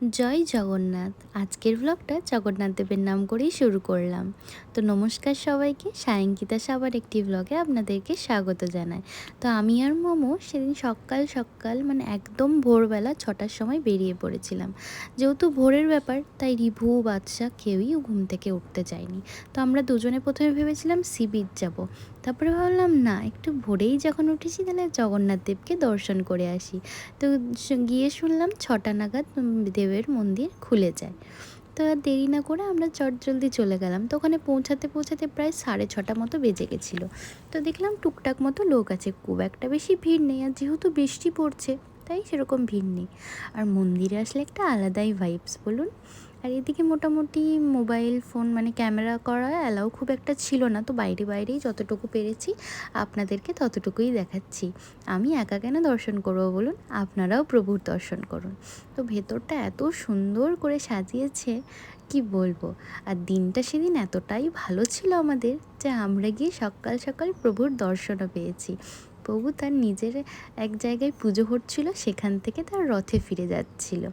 জয় জগন্নাথ। আজকের ব্লগটা জগন্নাথ দেবের নাম করেই শুরু করলাম। তো নমস্কার সবাইকে, সায়ঙ্কিতা সাবার একটি ব্লগে আপনাদেরকে স্বাগত জানাই। তো আমি আর মোমো সেদিন সকাল সকাল মানে একদম ভোরবেলা 6টার সময় বেরিয়ে পড়েছিলাম। যেহেতু ভোরের ব্যাপার তাই রিভু বাদশা কেউই ঘুম থেকে উঠতে চায়নি। তো আমরা দুজনে প্রথমে ভেবেছিলাম সি বিচ যাব, তারপরে ভাবলাম না, একটু ভোরেই যখন উঠেছি তাহলে জগন্নাথ দেবকে দর্শন করে আসি। তো গিয়ে শুনলাম 6টা নাগাদ দেবের মন্দির খুলে যায়। তো আর দেরি না করে আমরা চটজলদি চলে গেলাম। তো ওখানে পৌঁছাতে পৌঁছাতে প্রায় 6:30 মতো বেজে গেছিলো। তো দেখলাম টুকটাক মতো লোক আছে, খুব একটা বেশি ভিড় নেই, আর যেহেতু বৃষ্টি পড়ছে তাই সেরকম ভিড় নেই। আর মন্দিরে আসলে একটা আলাদাই ভাইবস বলুন। আর এদিকে মোটামুটি মোবাইল ফোন মানে ক্যামেরা করা অ্যালাউ খুব একটা ছিল না, তো বাইরেই যতটুকু পেরেছি আপনাদেরকে ততটুকুই দেখাচ্ছি। আমি একা কেন দর্শন করবো বলুন, আপনারাও প্রভুর দর্শন করুন। তো ভেতরটা এত সুন্দর করে সাজিয়েছে কি বলবো। আর দিনটা সেদিন এতটাই ভালো ছিল আমাদের যে আমরা গিয়ে সকাল সকাল প্রভুর দর্শনও পেয়েছি। প্রভু তার নিজের এক জায়গায় পুজো হচ্ছিল, সেখান থেকে তার রথে ফিরে যাচ্ছিল।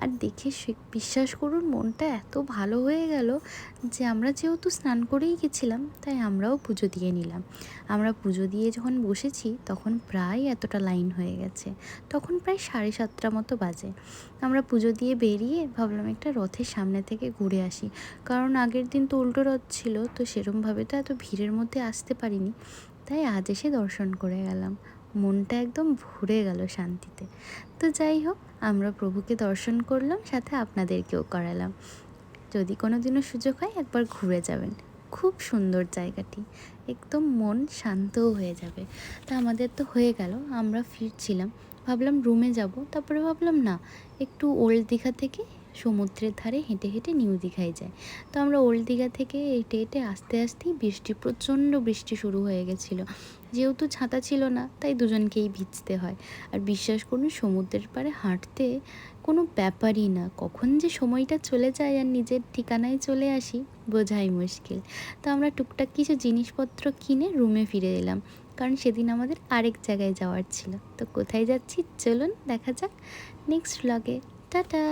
আর দেখে বিশ্বাস করুন মনটা এত ভালো হয়ে গেল যে আমরা যেহেতু স্নান করেই গেছিলাম তাই আমরাও পুজো দিয়ে নিলাম। আমরা পুজো দিয়ে যখন বসেছি তখন প্রায় এতটা লাইন হয়ে গেছে, তখন প্রায় 7:30 মতো বাজে। আমরা পুজো দিয়ে বেরিয়ে ভাবলাম একটা রথের সামনে থেকে ঘুরে আসি, কারণ আগের দিন তো উল্টো রথ ছিল, তো সেরমভাবে তো এত ভিড়ের মধ্যে আসতে পারিনি, তাই আজ এসে দর্শন করে গেলাম। মনটা একদম ভরে গেল শান্তিতে। তো যাই হোক, আমরা প্রভুকে দর্শন করলাম, সাথে আপনাদেরকেও করালাম। যদি কোনো দিনও সুযোগ হয় একবার ঘুরে যাবেন, খুব সুন্দর জায়গাটি, একদম মন শান্তও হয়ে যাবে। তা আমাদের তো হয়ে গেল, আমরা ফিরছিলাম, ভাবলাম রুমে যাব, তারপরে ভাবলাম না, একটু ওল্ড দীঘা থেকে সমুদ্রের ধারে হেঁটে হেঁটে নিউ দীঘায় যায়। তো আমরা ওল্ড দীঘা থেকে হেঁটে হেঁটে আস্তে আস্তেই প্রচণ্ড বৃষ্টি শুরু হয়ে গেছিলো। যেহেতু ছাতা ছিল না তাই দুজনকেই ভিজতে হয়। আর বিশ্বাস করুন সমুদ্রের পাড়ে হাঁটতে কোনো ব্যাপারই না, কখন যে সময়টা চলে যায় আর নিজের ঠিকানায় চলে আসি বোঝাই মুশকিল। তো আমরা টুকটাক কিছু জিনিসপত্র কিনে রুমে ফিরে এলাম, কারণ সেদিন আমাদের আরেক জায়গায় যাওয়ার ছিল। তো কোথায় যাচ্ছি চলুন দেখা যাক নেক্সট ব্লগে। টাটা।